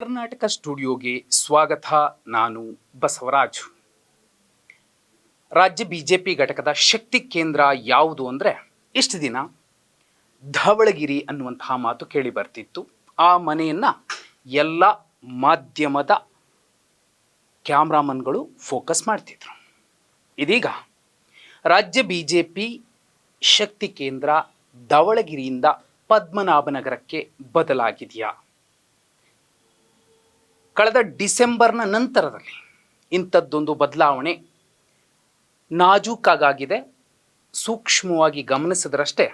ಕರ್ನಾಟಕ ಸ್ಟುಡಿಯೋಗೆ ಸ್ವಾಗತ. ನಾನು ಬಸವರಾಜು. ರಾಜ್ಯ ಬಿಜೆಪಿ ಘಟಕದ ಶಕ್ತಿ ಕೇಂದ್ರ ಯಾವುದು ಅಂದರೆ, ಇಷ್ಟು ದಿನ ಧವಳಗಿರಿ ಅನ್ನುವಂತಹ ಮಾತು ಕೇಳಿ ಬರ್ತಿತ್ತು. ಆ ಮನೆಯನ್ನು ಎಲ್ಲ ಮಾಧ್ಯಮದ ಕ್ಯಾಮ್ರಾಮನ್ಗಳು ಫೋಕಸ್ ಮಾಡ್ತಿದ್ರು. ಇದೀಗ ರಾಜ್ಯ ಬಿಜೆಪಿ ಶಕ್ತಿ ಕೇಂದ್ರ ಧವಳಗಿರಿಯಿಂದ ಪದ್ಮನಾಭನಗರಕ್ಕೆ ಬದಲಾಗಿದೆಯಾ? ಕಳೆದ ಡಿಸೆಂಬರ್ನ ನಂತರದಲ್ಲಿ ಇಂಥದ್ದೊಂದು ಬದಲಾವಣೆ ನಾಜೂಕಾಗಿದೆ. ಸೂಕ್ಷ್ಮವಾಗಿ ಗಮನಿಸಿದ್ರಷ್ಟೇ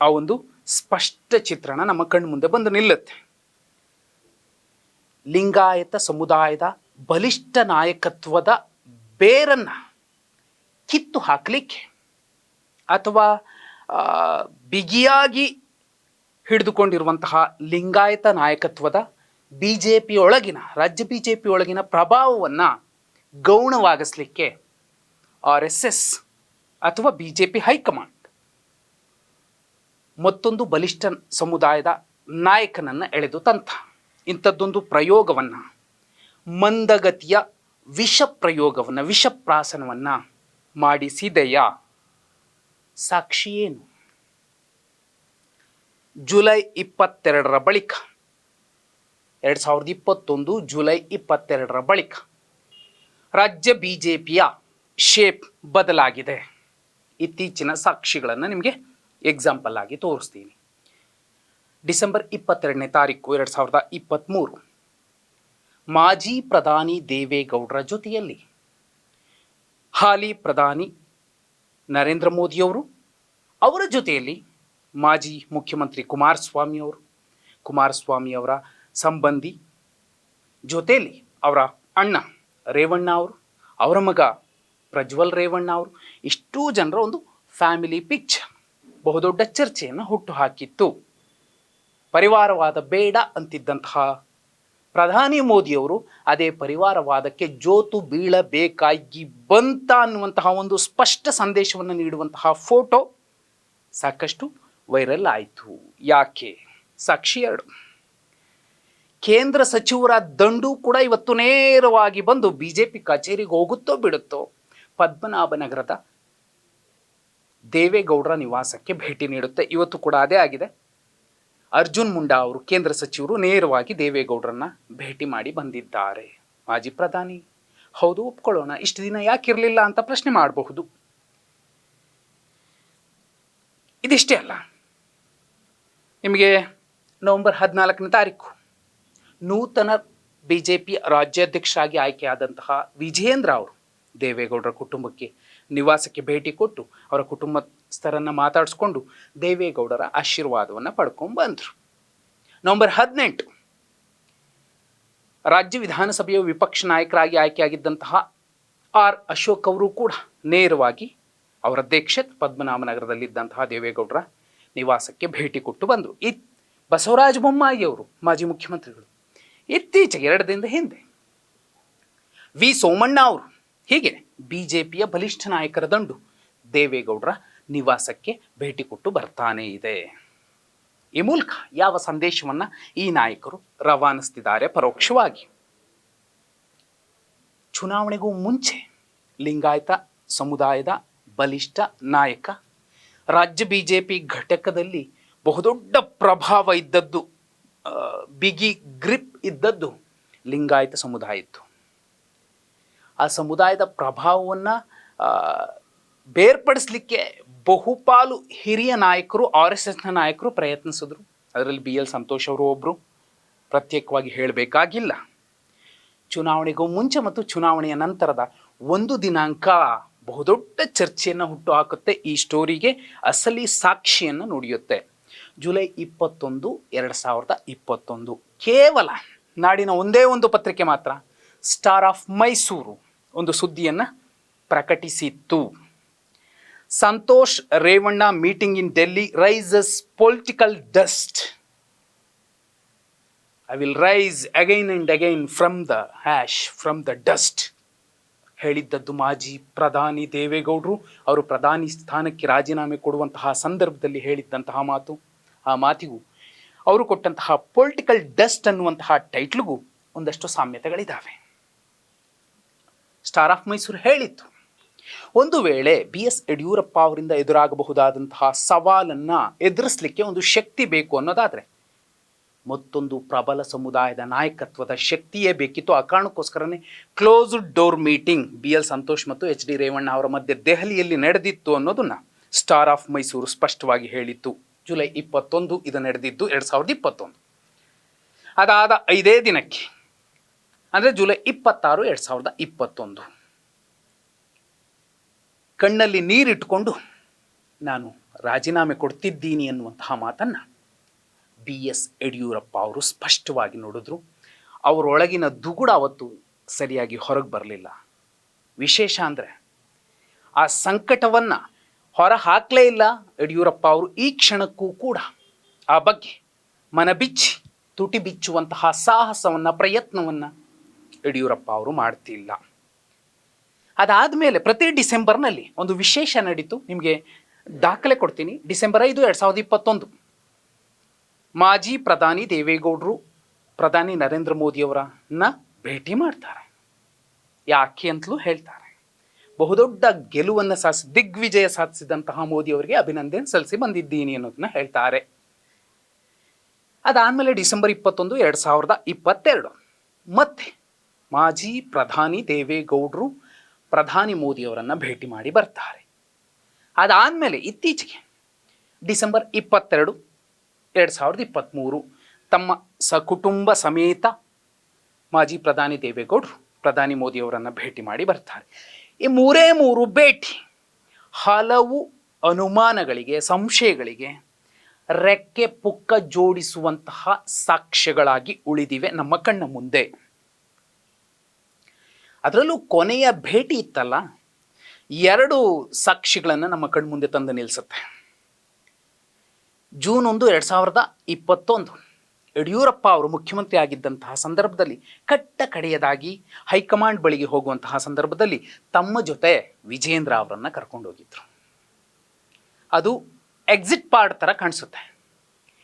ಆ ಒಂದು ಸ್ಪಷ್ಟ ಚಿತ್ರಣ ನಮ್ಮ ಕಣ್ಣು ಮುಂದೆ ಬಂದು ನಿಲ್ಲುತ್ತೆ. ಲಿಂಗಾಯತ ಸಮುದಾಯದ ಬಲಿಷ್ಠ ನಾಯಕತ್ವದ ಬೇರನ್ನು ಕಿತ್ತು ಹಾಕಲಿಕ್ಕೆ ಅಥವಾ ಬಿಗಿಯಾಗಿ ಹಿಡಿದುಕೊಂಡಿರುವಂತಹ ಲಿಂಗಾಯತ ನಾಯಕತ್ವದ ರಾಜ್ಯ ಬಿಜೆಪಿ ಒಳಗಿನ ಪ್ರಭಾವವನ್ನು ಗೌಣವಾಗಿಸಲಿಕ್ಕೆ RSS ಅಥವಾ ಬಿಜೆಪಿ ಹೈಕಮಾಂಡ್ ಮತ್ತೊಂದು ಬಲಿಷ್ಠ ಸಮುದಾಯದ ನಾಯಕನನ್ನು ಎಳೆದು ತಂತ. ಇಂಥದ್ದೊಂದು ಪ್ರಯೋಗವನ್ನು, ಮಂದಗತಿಯ ವಿಷಪ್ರಾಸನವನ್ನು ಮಾಡಿಸಿದೆಯಾ? ಸಾಕ್ಷಿ ಏನು? ಜುಲೈ 22ರ ಬಳಿಕ 2021 ಜುಲೈ 22ರ ಬಳಿಕ ರಾಜ್ಯ ಬಿಜೆಪಿಯ ಶೇಪ್ ಬದಲಾಗಿದೆ. ಇತ್ತೀಚಿನ ಸಾಕ್ಷಿಗಳನ್ನು ನಿಮಗೆ ಎಕ್ಸಾಂಪಲ್ ಆಗಿ ತೋರಿಸ್ತೀನಿ. ಡಿಸೆಂಬರ್ 22ನೇ ತಾರೀಕು 2023 ಮಾಜಿ ಪ್ರಧಾನಿ ದೇವೇಗೌಡರ ಜೊತೆಯಲ್ಲಿ ಹಾಲಿ ಪ್ರಧಾನಿ ನರೇಂದ್ರ ಮೋದಿಯವರು, ಅವರ ಜೊತೆಯಲ್ಲಿ ಮಾಜಿ ಮುಖ್ಯಮಂತ್ರಿ ಕುಮಾರಸ್ವಾಮಿ ಅವರ ಸಂಬಂಧಿ ಜೊತೆಯಲ್ಲಿ ಅವರ ಅಣ್ಣ ರೇವಣ್ಣ ಅವರು, ಅವರ ಮಗ ಪ್ರಜ್ವಲ್ ರೇವಣ್ಣ ಅವರು, ಇಷ್ಟೂ ಜನರ ಒಂದು ಫ್ಯಾಮಿಲಿ ಪಿಕ್ಚರ್ ಬಹುದೊಡ್ಡ ಚರ್ಚೆಯನ್ನು ಹುಟ್ಟುಹಾಕಿತ್ತು. ಪರಿವಾರವಾದ ಬೇಡ ಅಂತಿದ್ದಂತಹ ಪ್ರಧಾನಿ ಮೋದಿಯವರು ಅದೇ ಪರಿವಾರವಾದಕ್ಕೆ ಜೋತು ಬೀಳಬೇಕಾಗಿ ಬಂತ ಅನ್ನುವಂತಹ ಒಂದು ಸ್ಪಷ್ಟ ಸಂದೇಶವನ್ನು ನೀಡುವಂತಹ ಫೋಟೋ ಸಾಕಷ್ಟು ವೈರಲ್ ಆಯಿತು. ಯಾಕೆ? ಸಾಕ್ಷಿ 2. ಕೇಂದ್ರ ಸಚಿವರ ದಂಡು ಕೂಡ ಇವತ್ತು ನೇರವಾಗಿ ಬಂದು ಬಿಜೆಪಿ ಕಚೇರಿಗೆ ಹೋಗುತ್ತೋ ಬಿಡುತ್ತೋ ಪದ್ಮನಾಭನಗರದ ದೇವೇಗೌಡರ ನಿವಾಸಕ್ಕೆ ಭೇಟಿ ನೀಡುತ್ತೆ. ಇವತ್ತು ಕೂಡ ಅದೇ ಆಗಿದೆ. ಅರ್ಜುನ್ ಮುಂಡಾ ಅವರು, ಕೇಂದ್ರ ಸಚಿವರು, ನೇರವಾಗಿ ದೇವೇಗೌಡರನ್ನ ಭೇಟಿ ಮಾಡಿ ಬಂದಿದ್ದಾರೆ. ಮಾಜಿ ಪ್ರಧಾನಿ, ಹೌದು, ಒಪ್ಕೊಳ್ಳೋಣ, ಇಷ್ಟು ದಿನ ಯಾಕಿರಲಿಲ್ಲ ಅಂತ ಪ್ರಶ್ನೆ ಮಾಡಬಹುದು. ಇದಿಷ್ಟೇ ಅಲ್ಲ, ನಿಮಗೆ ನವೆಂಬರ್ 14ನೇ ತಾರೀಕು ನೂತನ ಬಿಜೆಪಿ ರಾಜ್ಯಾಧ್ಯಕ್ಷರಾಗಿ ಆಯ್ಕೆಯಾದಂತಹ ವಿಜಯೇಂದ್ರ ಅವರು ದೇವೇಗೌಡರ ಕುಟುಂಬಕ್ಕೆ ನಿವಾಸಕ್ಕೆ ಭೇಟಿ ಕೊಟ್ಟು ಅವರ ಕುಟುಂಬಸ್ಥರನ್ನು ಮಾತಾಡಿಸ್ಕೊಂಡು ದೇವೇಗೌಡರ ಆಶೀರ್ವಾದವನ್ನು ಪಡ್ಕೊಂಡು ಬಂದರು. ನವೆಂಬರ್ 18 ರಾಜ್ಯ ವಿಧಾನಸಭೆಯ ವಿಪಕ್ಷ ನಾಯಕರಾಗಿ ಆಯ್ಕೆಯಾಗಿದ್ದಂತಹ ಅಶೋಕ್ ಅವರು ಕೂಡ ನೇರವಾಗಿ ಅವರ ಅಧ್ಯಕ್ಷ ಪದ್ಮನಾಭನಗರದಲ್ಲಿದ್ದಂತಹ ದೇವೇಗೌಡರ ನಿವಾಸಕ್ಕೆ ಭೇಟಿ ಕೊಟ್ಟು ಬಂದರು. ಬಸವರಾಜ ಬೊಮ್ಮಾಯಿ ಅವರು, ಮಾಜಿ ಮುಖ್ಯಮಂತ್ರಿಗಳು, ಇತ್ತೀಚೆಗೆ 2 ದಿನದ ಹಿಂದೆ ವಿ ಸೋಮಣ್ಣ ಅವರು, ಹೀಗೆ ಬಿಜೆಪಿಯ ಬಲಿಷ್ಠ ನಾಯಕರ ದಂಡು ದೇವೇಗೌಡರ ನಿವಾಸಕ್ಕೆ ಭೇಟಿ ಕೊಟ್ಟು ಬರ್ತಾನೇ ಇದೆ. ಈ ಮೂಲಕ ಯಾವ ಸಂದೇಶವನ್ನು ಈ ನಾಯಕರು ರವಾನಿಸ್ತಿದ್ದಾರೆ? ಪರೋಕ್ಷವಾಗಿ ಚುನಾವಣೆಗೂ ಮುಂಚೆ ಲಿಂಗಾಯತ ಸಮುದಾಯದ ಬಲಿಷ್ಠ ನಾಯಕ, ರಾಜ್ಯ ಬಿಜೆಪಿ ಘಟಕದಲ್ಲಿ ಬಹುದೊಡ್ಡ ಪ್ರಭಾವ ಇದ್ದದ್ದು, ಬಿಗಿ ಗ್ರಿಪ್ ಇದ್ದದ್ದು ಲಿಂಗಾಯತ ಸಮುದಾಯ ಇತ್ತು. ಆ ಸಮುದಾಯದ ಪ್ರಭಾವವನ್ನು ಬೇರ್ಪಡಿಸಲಿಕ್ಕೆ ಬಹುಪಾಲು ಹಿರಿಯ ನಾಯಕರು, RSSನ ನಾಯಕರು ಪ್ರಯತ್ನಿಸಿದ್ರು. ಅದರಲ್ಲಿ BL ಸಂತೋಷ್ ಅವರು ಒಬ್ಬರು, ಪ್ರತ್ಯೇಕವಾಗಿ ಹೇಳಬೇಕಾಗಿಲ್ಲ. ಚುನಾವಣೆಗೂ ಮುಂಚೆ ಮತ್ತು ಚುನಾವಣೆಯ ನಂತರದ ಒಂದು ದಿನಾಂಕ ಬಹುದೊಡ್ಡ ಚರ್ಚೆಯನ್ನು ಹುಟ್ಟು ಹಾಕುತ್ತೆ. ಈ ಸ್ಟೋರಿಗೆ ಅಸಲಿ ಸಾಕ್ಷಿಯನ್ನು ನುಡಿಯುತ್ತೆ. ಜುಲೈ 21, 2021 ಕೇವಲ ನಾಡಿನ ಒಂದೇ ಒಂದು ಪತ್ರಿಕೆ ಮಾತ್ರ, ಸ್ಟಾರ್ ಆಫ್ ಮೈಸೂರು, ಒಂದು ಸುದ್ದಿಯನ್ನು ಪ್ರಕಟಿಸಿತ್ತು. Santosh Revanna meeting in Delhi rises political dust. I will rise again and again from the dust ಹೇಳಿದ್ದದ್ದು ಮಾಜಿ ಪ್ರಧಾನಿ ದೇವೇಗೌಡರು. ಅವರು ಪ್ರಧಾನಿ ಸ್ಥಾನಕ್ಕೆ ರಾಜೀನಾಮೆ ಕೊಡುವಂತಹ ಸಂದರ್ಭದಲ್ಲಿ ಹೇಳಿದ್ದಂತಹ ಮಾತು. ಆ ಮಾತಿಗೂ ಅವರು ಕೊಟ್ಟಂತಹ ಪೊಲಿಟಿಕಲ್ ಡಸ್ಟ್ ಅನ್ನುವಂತಹ ಟೈಟ್ಲಿಗೂ ಒಂದಷ್ಟು ಸಾಮ್ಯತೆಗಳಿದ್ದಾವೆ. ಸ್ಟಾರ್ ಆಫ್ ಮೈಸೂರು ಹೇಳಿತ್ತು, ಒಂದು ವೇಳೆ ಬಿ ಎಸ್ ಯಡಿಯೂರಪ್ಪ ಅವರಿಂದ ಎದುರಾಗಬಹುದಾದಂತಹ ಸವಾಲನ್ನು ಎದುರಿಸಲಿಕ್ಕೆ ಒಂದು ಶಕ್ತಿ ಬೇಕು ಅನ್ನೋದಾದರೆ ಮತ್ತೊಂದು ಪ್ರಬಲ ಸಮುದಾಯದ ನಾಯಕತ್ವದ ಶಕ್ತಿಯೇ ಬೇಕಿತ್ತು. ಆ ಕಾರಣಕ್ಕೋಸ್ಕರನೇ closed door meeting B L Santosh ಮತ್ತು ಎಚ್ ಡಿ ರೇವಣ್ಣ ಅವರ ಮಧ್ಯೆ ದೆಹಲಿಯಲ್ಲಿ ನಡೆದಿತ್ತು ಅನ್ನೋದನ್ನು ಸ್ಟಾರ್ ಆಫ್ ಮೈಸೂರು ಸ್ಪಷ್ಟವಾಗಿ ಹೇಳಿತ್ತು. ಜುಲೈ 21 ಇದು ನಡೆದಿದ್ದು 2021. ಅದಾದ 5 ದಿನಕ್ಕೆ ಅಂದರೆ ಜುಲೈ 26, 2021 ಕಣ್ಣಲ್ಲಿ ನೀರಿಟ್ಟುಕೊಂಡು ನಾನು ರಾಜೀನಾಮೆ ಕೊಡ್ತಿದ್ದೀನಿ ಅನ್ನುವಂತಹ ಮಾತನ್ನು ಬಿ ಎಸ್ ಯಡಿಯೂರಪ್ಪ ಅವರು ಸ್ಪಷ್ಟವಾಗಿ ನುಡಿದ್ರು. ಅವರೊಳಗಿನ ದುಗುಡ ಅವತ್ತು ಸರಿಯಾಗಿ ಹೊರಗೆ ಬರಲಿಲ್ಲ. ವಿಶೇಷ ಅಂದರೆ ಆ ಸಂಕಟವನ್ನು ಹೊರ ಹಾಕಲೇ ಇಲ್ಲ ಯಡಿಯೂರಪ್ಪ ಅವರು. ಈ ಕ್ಷಣಕ್ಕೂ ಕೂಡ ಆ ಬಗ್ಗೆ ಮನಬಿಚ್ಚಿ ತುಟಿ ಬಿಚ್ಚುವಂತಹ ಸಾಹಸವನ್ನು, ಪ್ರಯತ್ನವನ್ನು ಯಡಿಯೂರಪ್ಪ ಅವರು ಮಾಡ್ತಿಲ್ಲ. ಅದಾದಮೇಲೆ ಪ್ರತಿ ಡಿಸೆಂಬರ್ನಲ್ಲಿ ಒಂದು ವಿಶೇಷ ನಡೀತು. ನಿಮಗೆ ದಾಖಲೆ ಕೊಡ್ತೀನಿ. ಡಿಸೆಂಬರ್ 5, 2021 ಮಾಜಿ ಪ್ರಧಾನಿ ದೇವೇಗೌಡರು ಪ್ರಧಾನಿ ನರೇಂದ್ರ ಮೋದಿಯವರನ್ನ ಭೇಟಿ ಮಾಡ್ತಾರೆ. ಯಾಕೆ ಅಂತಲೂ ಹೇಳ್ತಾರೆ. ಬಹುದೊಡ್ಡ ಗೆಲುವನ್ನು ದಿಗ್ವಿಜಯ ಸಾಧಿಸಿದಂತಹ ಮೋದಿಯವರಿಗೆ ಅಭಿನಂದನೆ ಸಲ್ಲಿಸಿ ಬಂದಿದ್ದೀನಿ ಅನ್ನೋದನ್ನ ಹೇಳ್ತಾರೆ. ಅದಾದಮೇಲೆ ಡಿಸೆಂಬರ್ 21, 2022 ಮತ್ತೆ ಮಾಜಿ ಪ್ರಧಾನಿ ದೇವೇಗೌಡರು ಪ್ರಧಾನಿ ಮೋದಿಯವರನ್ನು ಭೇಟಿ ಮಾಡಿ ಬರ್ತಾರೆ. ಅದಾದಮೇಲೆ ಇತ್ತೀಚೆಗೆ ಡಿಸೆಂಬರ್ 22, 2023 ತಮ್ಮ ಸಕುಟುಂಬ ಸಮೇತ ಮಾಜಿ ಪ್ರಧಾನಿ ದೇವೇಗೌಡರು ಪ್ರಧಾನಿ ಮೋದಿಯವರನ್ನು ಭೇಟಿ ಮಾಡಿ ಬರ್ತಾರೆ. ಈ ಮೂರು ಭೇಟಿ ಹಲವು ಅನುಮಾನಗಳಿಗೆ, ಸಂಶಯಗಳಿಗೆ ರೆಕ್ಕೆ ಪುಕ್ಕ ಜೋಡಿಸುವಂತಹ ಸಾಕ್ಷ್ಯಗಳಾಗಿ ಉಳಿದಿವೆ ನಮ್ಮ ಕಣ್ಣ ಮುಂದೆ. ಅದರಲ್ಲೂ ಕೊನೆಯ ಭೇಟಿ ಇತ್ತಲ್ಲ, 2 ಸಾಕ್ಷಿಗಳನ್ನು ನಮ್ಮ ಕಣ್ಮುಂದೆ ತಂದು ನಿಲ್ಲಿಸುತ್ತೆ. ಜೂನ್ 1, 2021 ಯಡಿಯೂರಪ್ಪ ಅವರು ಮುಖ್ಯಮಂತ್ರಿ ಆಗಿದ್ದಂತಹ ಸಂದರ್ಭದಲ್ಲಿ ಕಟ್ಟ ಕಡೆಯದಾಗಿ ಹೈಕಮಾಂಡ್ ಬಳಿಗೆ ಹೋಗುವಂತಹ ಸಂದರ್ಭದಲ್ಲಿ ತಮ್ಮ ಜೊತೆ ವಿಜೇಂದ್ರ ಅವರನ್ನು ಕರ್ಕೊಂಡೋಗಿದ್ರು. ಅದು ಎಕ್ಸಿಟ್ ಪಾರ್ಟ್ ಥರ ಕಾಣಿಸುತ್ತೆ.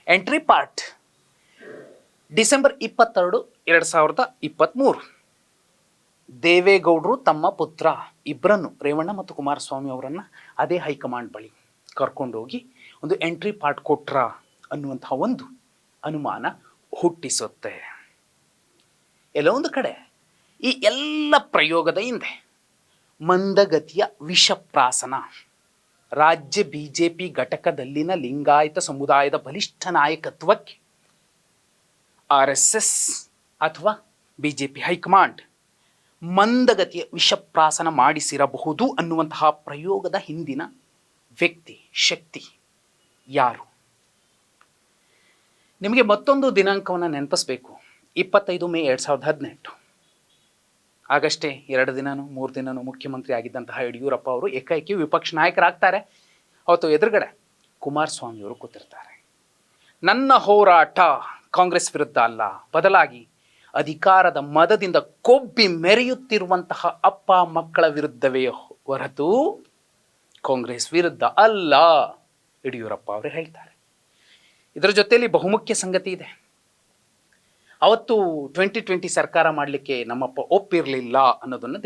ಎಂಟ್ರಿ ಪಾರ್ಟ್ ಡಿಸೆಂಬರ್ 22, 2023 ದೇವೇಗೌಡರು ತಮ್ಮ ಪುತ್ರ ಇಬ್ಬರನ್ನು, ರೇವಣ್ಣ ಮತ್ತು ಕುಮಾರಸ್ವಾಮಿ ಅವರನ್ನು ಅದೇ ಹೈಕಮಾಂಡ್ ಬಳಿ ಕರ್ಕೊಂಡೋಗಿ ಒಂದು ಎಂಟ್ರಿ ಪಾರ್ಟ್ ಕೊಟ್ರ ಅನ್ನುವಂತಹ ಒಂದು ಅನುಮಾನ ಹುಟ್ಟಿಸುತ್ತೆ. ಎಲ್ಲೋ ಒಂದು ಕಡೆ ಈ ಎಲ್ಲ ಪ್ರಯೋಗದ ಹಿಂದೆ ಮಂದಗತಿಯ ವಿಷಪ್ರಾಸನ, ರಾಜ್ಯ ಬಿಜೆಪಿ ಘಟಕದಲ್ಲಿನ ಲಿಂಗಾಯತ ಸಮುದಾಯದ ಬಲಿಷ್ಠ ನಾಯಕತ್ವಕ್ಕೆ RSS ಅಥವಾ ಬಿಜೆಪಿ ಹೈಕಮಾಂಡ್ ಮಂದಗತಿಯ ವಿಷಪ್ರಾಸನ ಮಾಡಿಸಿರಬಹುದು ಅನ್ನುವಂತಹ ಪ್ರಯೋಗದ ಹಿಂದಿನ ವ್ಯಕ್ತಿ, ಶಕ್ತಿ ಯಾರು? ನಿಮಗೆ ಮತ್ತೊಂದು ದಿನಾಂಕವನ್ನು ನೆನಪಿಸಬೇಕು. 25 ಮೇ 2018 ಆಗಷ್ಟೇ 2 ದಿನನೂ 3 ದಿನನೂ ಮುಖ್ಯಮಂತ್ರಿ ಆಗಿದ್ದಂತಹ ಯಡಿಯೂರಪ್ಪ ಅವರು ಏಕಾಏಕಿ ವಿಪಕ್ಷ ನಾಯಕರಾಗ್ತಾರೆ. ಅವತ್ತು ಎದುರುಗಡೆ ಕುಮಾರಸ್ವಾಮಿ ಅವರು ಕೂತಿರ್ತಾರೆ. ನನ್ನ ಹೋರಾಟ ಕಾಂಗ್ರೆಸ್ ವಿರುದ್ಧ ಅಲ್ಲ, ಬದಲಾಗಿ ಅಧಿಕಾರದ ಮದದಿಂದ ಕೊಬ್ಬಿ ಮೆರೆಯುತ್ತಿರುವಂತಹ ಅಪ್ಪ ಮಕ್ಕಳ ವಿರುದ್ಧವೇ ಹೊರತು ಕಾಂಗ್ರೆಸ್ ವಿರುದ್ಧ ಅಲ್ಲ, ಯಡಿಯೂರಪ್ಪ ಅವರು ಹೇಳ್ತಾರೆ. ಇದರ ಜೊತೆಯಲ್ಲಿ ಬಹುಮುಖ್ಯ ಸಂಗತಿ ಇದೆ. ಅವತ್ತು 2020 ಸರ್ಕಾರ ಮಾಡಲಿಕ್ಕೆ ನಮ್ಮಪ್ಪ ಒಪ್ಪಿರಲಿಲ್ಲ ಅನ್ನೋದನ್ನು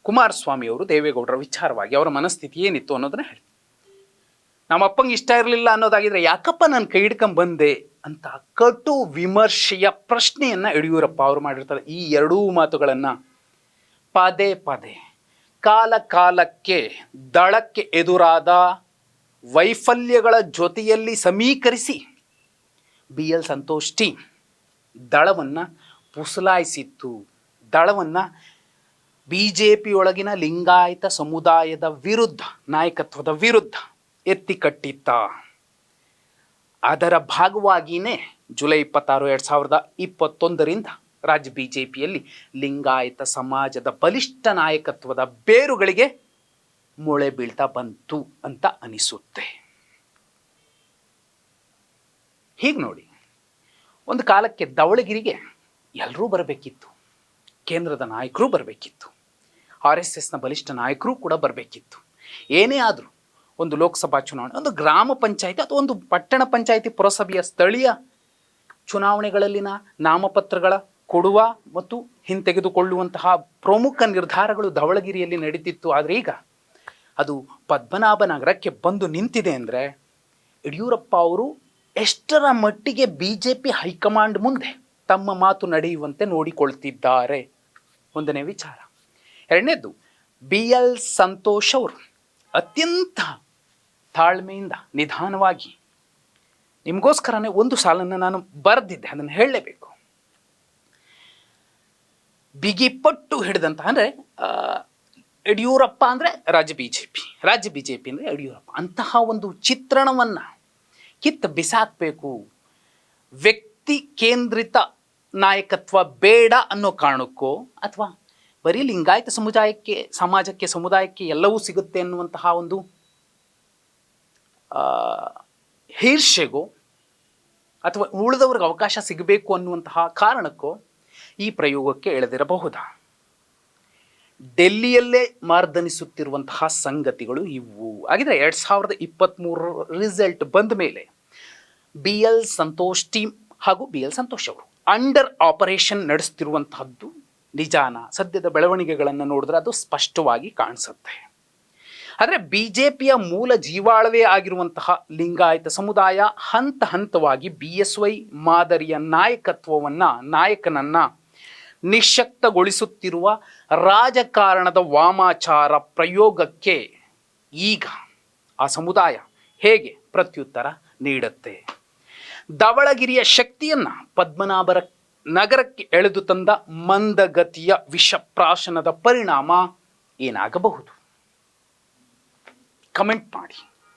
ಕುಮಾರಸ್ವಾಮಿ ಅವರು ದೇವೇಗೌಡರ ವಿಚಾರವಾಗಿ ಅವರ ಮನಸ್ಥಿತಿ ಏನಿತ್ತು ಅನ್ನೋದನ್ನ ಹೇಳಿ, ನಮ್ಮಪ್ಪಂಗೆ ಇಷ್ಟ ಇರಲಿಲ್ಲ ಅನ್ನೋದಾಗಿದ್ರೆ ಯಾಕಪ್ಪ ನಾನು ಕೈ ಹಿಡ್ಕೊಂಡು ಬಂದೆ ಅಂತ ಕಟು ವಿಮರ್ಶೆಯ ಪ್ರಶ್ನೆಯನ್ನು ಯಡಿಯೂರಪ್ಪ ಅವರು ಮಾಡಿರ್ತಾರೆ. ಈ 2 ಮಾತುಗಳನ್ನು ಪದೇ ಪದೇ ಕಾಲ ಕಾಲಕ್ಕೆ ದಳಕ್ಕೆ ಎದುರಾದ ವೈಫಲ್ಯಗಳ ಜೊತೆಯಲ್ಲಿ ಸಮೀಕರಿಸಿ BL ಸಂತೋಷ್ ಟೀಮ್ ದಳವನ್ನು ಪುಸಲಾಯಿಸಿತ್ತು. ದಳವನ್ನು BJP ಲಿಂಗಾಯತ ಸಮುದಾಯದ ವಿರುದ್ಧ, ನಾಯಕತ್ವದ ವಿರುದ್ಧ ಎತ್ತಿ ಕಟ್ಟಿತ್ತ. ಅದರ ಭಾಗವಾಗಿಯೇ ಜುಲೈ 26, 2021 ರಾಜ್ಯ BJPಯಲ್ಲಿ ಲಿಂಗಾಯತ ಸಮಾಜದ ಬಲಿಷ್ಠ ನಾಯಕತ್ವದ ಬೇರುಗಳಿಗೆ ಮೊಳೆ ಬೀಳ್ತಾ ಬಂತು ಅಂತ ಅನಿಸುತ್ತೆ. ಹೀಗೆ ನೋಡಿ, ಒಂದು ಕಾಲಕ್ಕೆ ಧವಳಗಿರಿಗೆ ಎಲ್ಲರೂ ಬರಬೇಕಿತ್ತು. ಕೇಂದ್ರದ ನಾಯಕರು ಬರಬೇಕಿತ್ತು, RSSನ ಬಲಿಷ್ಠ ನಾಯಕರು ಕೂಡ ಬರಬೇಕಿತ್ತು. ಏನೇ ಆದರೂ ಒಂದು ಲೋಕಸಭಾ ಚುನಾವಣೆ, ಒಂದು ಗ್ರಾಮ ಪಂಚಾಯಿತಿ ಅಥವಾ ಒಂದು ಪಟ್ಟಣ ಪಂಚಾಯಿತಿ, ಪುರಸಭೆಯ ಸ್ಥಳೀಯ ಚುನಾವಣೆಗಳಲ್ಲಿನ ನಾಮಪತ್ರಗಳ ಕೊಡುವ ಮತ್ತು ಹಿಂತೆಗೆದುಕೊಳ್ಳುವಂತಹ ಪ್ರಮುಖ ನಿರ್ಧಾರಗಳು ಧವಳಗಿರಿಯಲ್ಲಿ ನಡೀತಿತ್ತು. ಆದರೆ ಈಗ ಅದು ಪದ್ಮನಾಭನಗರಕ್ಕೆ ಬಂದು ನಿಂತಿದೆ ಅಂದರೆ ಯಡಿಯೂರಪ್ಪ ಅವರು ಎಷ್ಟರ ಮಟ್ಟಿಗೆ BJP ಹೈಕಮಾಂಡ್ ಮುಂದೆ ತಮ್ಮ ಮಾತು ನಡೆಯುವಂತೆ ನೋಡಿಕೊಳ್ತಿದ್ದಾರೆ, ಒಂದನೇ ವಿಚಾರ. ಎರಡನೇದು, BL ಸಂತೋಷ್ ಅವರು ಅತ್ಯಂತ ತಾಳ್ಮೆಯಿಂದ ನಿಧಾನವಾಗಿ, ನಿಮಗೋಸ್ಕರನೇ ಒಂದು ಸಾಲನ್ನು ನಾನು ಬರೆದಿದ್ದೆ, ಅದನ್ನು ಹೇಳಲೇಬೇಕು. ಬಿಗಿಪಟ್ಟು ಹಿಡಿದಂತ ಅಂದರೆ ಯಡಿಯೂರಪ್ಪ ಅಂದರೆ ರಾಜ್ಯ BJP ಅಂದರೆ ಯಡಿಯೂರಪ್ಪ, ಅಂತಹ ಒಂದು ಚಿತ್ರಣವನ್ನು ಕಿತ್ತು ಬಿಸಾಕಬೇಕು. ವ್ಯಕ್ತಿ ಕೇಂದ್ರಿತ ನಾಯಕತ್ವ ಬೇಡ ಅನ್ನೋ ಕಾರಣಕ್ಕೋ ಅಥವಾ ಬರೀ ಲಿಂಗಾಯತ ಸಮುದಾಯಕ್ಕೆ ಎಲ್ಲವೂ ಸಿಗುತ್ತೆ ಅನ್ನುವಂತಹ ಒಂದು ಈರ್ಷೆಗೋ ಅಥವಾ ಉಳಿದವ್ರಿಗೆ ಅವಕಾಶ ಸಿಗಬೇಕು ಅನ್ನುವಂತಹ ಕಾರಣಕ್ಕೋ ಈ ಪ್ರಯೋಗಕ್ಕೆ ಎಳೆದಿರಬಹುದಾ? ಡೆಲ್ಲಿಯಲ್ಲೇ ಮಾರ್ದನಿಸುತ್ತಿರುವಂತಹ ಸಂಗತಿಗಳು ಇವು. ಹಾಗಿದ್ರೆ 2023 ರಿಸಲ್ಟ್ ಬಂದ ಮೇಲೆ BL ಸಂತೋಷ್ ಟೀಮ್ ಹಾಗೂ BL ಸಂತೋಷ್ ಅವರು ಅಂಡರ್ ಆಪರೇಷನ್ ನಡೆಸ್ತಿರುವಂತಹದ್ದು ನಿಜಾನ? ಸದ್ಯದ ಬೆಳವಣಿಗೆಗಳನ್ನು ನೋಡಿದ್ರೆ ಅದು ಸ್ಪಷ್ಟವಾಗಿ ಕಾಣಿಸುತ್ತೆ. ಆದರೆ BJPಯ ಮೂಲ ಜೀವಾಳವೇ ಆಗಿರುವಂತಹ ಲಿಂಗಾಯತ ಸಮುದಾಯ ಹಂತ ಹಂತವಾಗಿ BSY ಮಾದರಿಯ ನಾಯಕನನ್ನು ನಿಶ್ಶಕ್ತಗೊಳಿಸುತ್ತಿರುವ ರಾಜಕಾರಣದ ವಾಮಾಚಾರ ಪ್ರಯೋಗಕ್ಕೆ ಈಗ ಆ ಸಮುದಾಯ ಹೇಗೆ ಪ್ರತ್ಯುತ್ತರ ನೀಡುತ್ತೆ? ಧವಳಗಿರಿಯ ಶಕ್ತಿಯನ್ನು ಪದ್ಮನಾಭರ ನಗರಕ್ಕೆ ಎಳೆದು ತಂದ ಮಂದಗತಿಯ ವಿಷಪ್ರಾಶನದ ಪರಿಣಾಮ ಏನಾಗಬಹುದು? ಕಮೆಂಟ್ ಮಾಡಿ.